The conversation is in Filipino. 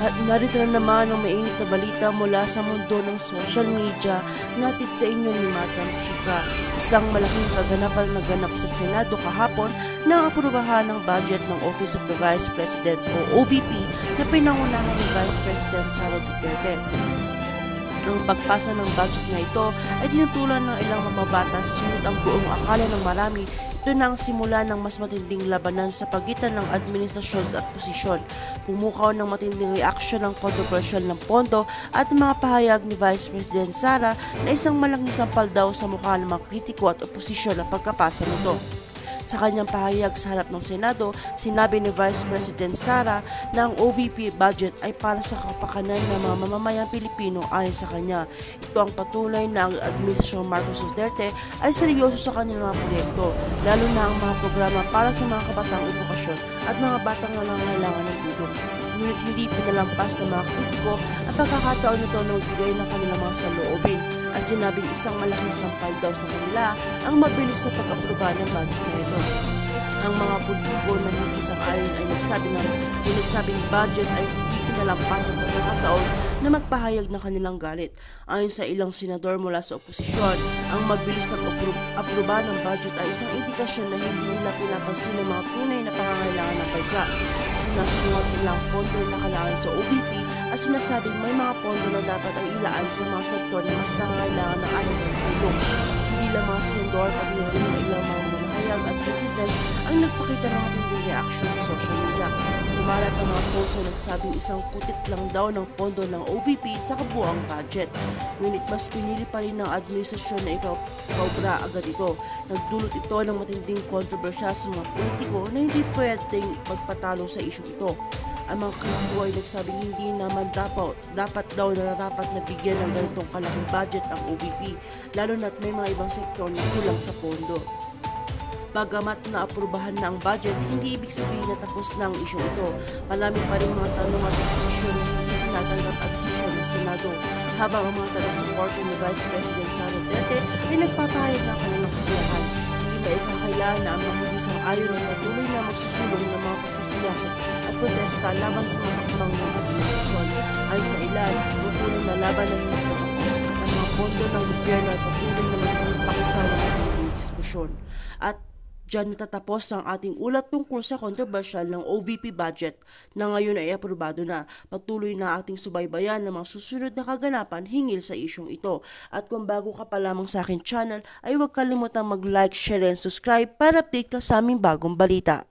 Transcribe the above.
At narito na naman ang mainit na balita mula sa mundo ng social media, natin sa inyo ni Madam Chika. Isang malaking kaganapan na naganap sa Senado kahapon na aprubahan ng budget ng Office of the Vice President o OVP na pinangunahan ni Vice President Sara Duterte. Ang pagpasa ng budget na ito ay tinutulan ng ilang mamabatas, ngunit ang buong akala ng marami, ito na ang simula ng mas matinding labanan sa pagitan ng administrasyon at posisyon. Pumukaw ng matinding reaksyon ng kontrobersyal ng pondo at mga pahayag ni Vice President Sara na isang malaking sampal daw sa mukha ng mga kritiko at oposisyon ang pagkapasa nito. Sa kanyang pahayag sa harap ng Senado, sinabi ni Vice President Sara na ang OVP budget ay para sa kapakanan ng mga mamamayang Pilipino ayon sa kanya. Ito ang patuloy na ang Administrasyong Marcos Duterte ay seryoso sa kanilang mga proyekto, lalo na ang mga programa para sa mga kabatang edukasyon at mga batang nangangailangan ng tulong. Ngunit hindi pinalampas ng mga kritiko ang pagkakataon nito na magbigay ng kanilang mga saloobin at sinabing isang malaking sampal daw sa kanila ang mabilis na pag-aproba ng budget na ito. Ang mga politiko na hindi sang-ayon ay nagsabing budget ay hindi pinalampas ang pagkakataon na magpahayag ng kanilang galit. Ayon sa ilang senador mula sa oposisyon, ang mabilis pag-aproba ng budget ay isang indikasyon na hindi nila pinapansin ang mga tunay na pangangailangan ng bansa. Sinasunod nilang pondo na kailangan sa OVP at sinasabing may mga pondo na dapat ay ilaan sa mga sektor na mas nangangailangan ng anong tulong. Hindi lang mga senador, pati rin ng ilang mga mamahayag at netizens ang nagpakita ng matinding reaksyon sa social media. Kumalat ang mga post na nagsabing isang putit lang daw ng pondo ng OVP sa kabuuang budget. Ngunit mas pinili pa rin ng administrasyon na ipaubra agad ito. Nagdulot ito ng matinding kontrobersya sa mga politiko na hindi pwedeng magpatalo sa isyong ito. Ang mga kritiko ay nagsabing hindi naman dapat daw nararapat na bigyan ng ganitong kalaking budget ang OVP, lalo na't may mga ibang sektor na kulang sa pondo. Bagamat naaprubahan na ang budget, hindi ibig sabihin na tapos na ang isyong ito. Marami pa rin mga tanong at posisyon na hindi tinatanggap at desisyon ng Senado, habang ang mga taga-suporto ni Vice President Sara Duterte ay nagpapahayag ng kanilang kasiyahan. Hindi maikakailangan na ang mga hindi sang-ayon ay patuloy na magsusulong ng mga pagsisiyasat at protesta laban sa mga hakbang ng administrasyon. Ayon sa ilan, tutuloy na laban na hindi natapos at ang mga pondo ng gobyerno ay patuloy na magiging paksa ng ating diskusyon. At diyan natatapos ang ating ulat tungkol sa kontrobersyal ng OVP budget na ngayon ay aprobado na. Patuloy na ating subaybayan ng mga susunod na kaganapan hinggil sa isyong ito. At kung bago ka pa lamang sa akin channel, ay huwag kalimutang mag-like, share, and subscribe para update ka sa aming bagong balita.